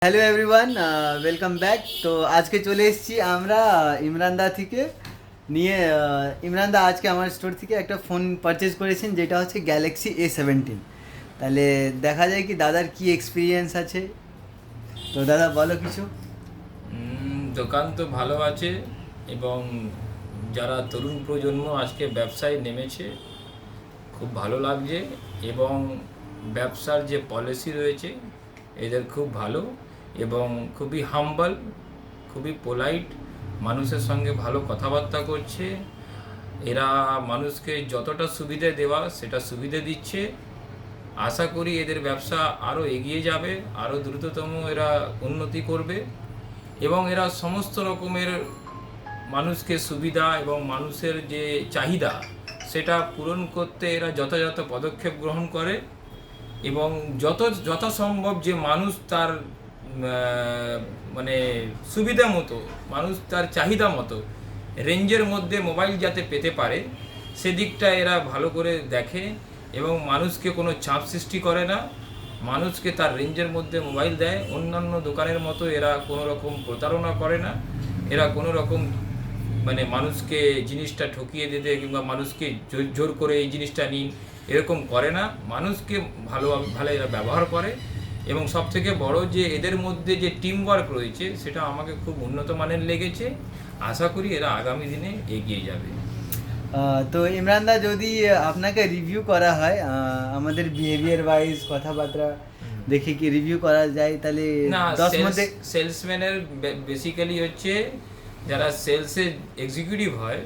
Hello everyone, welcome back. তো আজকে চলে এসেছি আমরা ইমরানদা থেকে নিয়ে। ইমরানদা আজকে আমার স্টোর থেকে একটা ফোন পারচেজ করেছেন, যেটা হচ্ছে গ্যালাক্সি A17। তাহলে দেখা যায় কি দাদার কি এক্সপিরিয়েন্স আছে। তো দাদা বলো কিছু। দোকান তো ভালো আছে এবং যারা তরুণ প্রজন্ম আজকে ব্যবসায় নেমেছে খুব ভালো লাগছে এবং ব্যবসার যে পলিসি রয়েছে এদের খুব ভালো এবং খুবই হাম্বল, খুবই পোলাইট, মানুষের সঙ্গে ভালো কথাবার্তা করছে। এরা মানুষকে যতটা সুবিধে দেওয়া সেটা সুবিধে দিচ্ছে। আশা করি এদের ব্যবসা আরও এগিয়ে যাবে, আরও দ্রুততম এরা উন্নতি করবে এবং এরা সমস্ত রকমের মানুষকে সুবিধা এবং মানুষের যে চাহিদা সেটা পূরণ করতে এরা যথাযথ পদক্ষেপ গ্রহণ করে এবং যথাসম্ভব যে মানুষ তার মানে সুবিধা মতো, মানুষ তার চাহিদা মতো রেঞ্জের মধ্যে মোবাইল যাতে পেতে পারে সেদিকটা এরা ভালো করে দেখে এবং মানুষকে কোনো চাপ সৃষ্টি করে না, মানুষকে তার রেঞ্জের মধ্যে মোবাইল দেয়। অন্যান্য দোকানের মতো এরা কোনো রকম প্রতারণা করে না, এরা কোনো রকম মানুষকে জিনিসটা ঠকিয়ে দিতে কিংবা মানুষকে জোর করে এই জিনিসটা নিন এরকম করে না। মানুষকে ভালো এরা ব্যবহার করে এবং সবথেকে বড় যে এদের মধ্যে যে টিম ওয়ার্ক রয়েছে সেটা আমাকে খুব উন্নত মানের লেগেছে। আশা করি এরা আগামী দিনে এগিয়ে যাবে। তো ইমরানদা, যদি আপনাকে রিভিউ করা হয়, আমাদের বিহেভিয়ার ওয়াইজ কথাবার্তা দেখে কি রিভিউ করা যায়, তাহলে না, 10 মধ্যে সেলসম্যানের বেসিক্যালি হচ্ছে যারা সেলসে এক্সিকিউটিভ হয়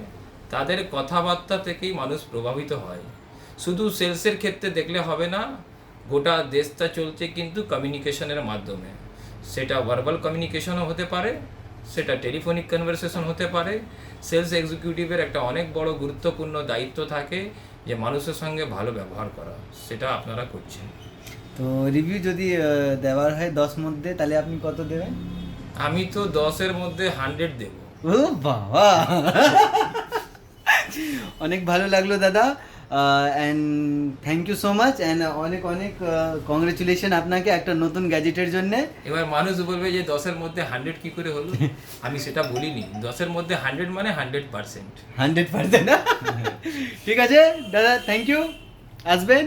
তাদের কথাবার্তা থেকেই মানুষ প্রভাবিত হয়। শুধু সেলসের ক্ষেত্রে দেখলে হবে না, গোটা দেশটা চলছে কিন্তু কমিউনিকেশনের মাধ্যমে। সেটা ভার্বাল কমিউনিকেশনও হতে পারে, সেটা টেলিফোনিক কনভারসেশন হতে পারে। সেলস এক্সিকিউটিভের একটা অনেক বড় গুরুত্বপূর্ণ দায়িত্ব থাকে যে মানুষের সঙ্গে ভালো ব্যবহার করা, সেটা আপনারা করছেন। তো রিভিউ যদি দেওয়ার হয় 10 মধ্যে, তাহলে আপনি কত দেবেন? আমি তো 10-এর মধ্যে 100 দেবো। ও বাবা, অনেক ভালো লাগলো দাদা। And thank you so much, and অনেক অনেক কংগ্রেচুলেশন আপনাকে একটা নতুন গ্যাজেটের জন্যে। এবার মানুষ বলবে যে 10-এর মধ্যে 100 কি করে হলো। আমি সেটা বলিনি, 10-এর মধ্যে 100 মানে 100%। 100%। ঠিক আছে দাদা, থ্যাংক ইউ, আসবেন।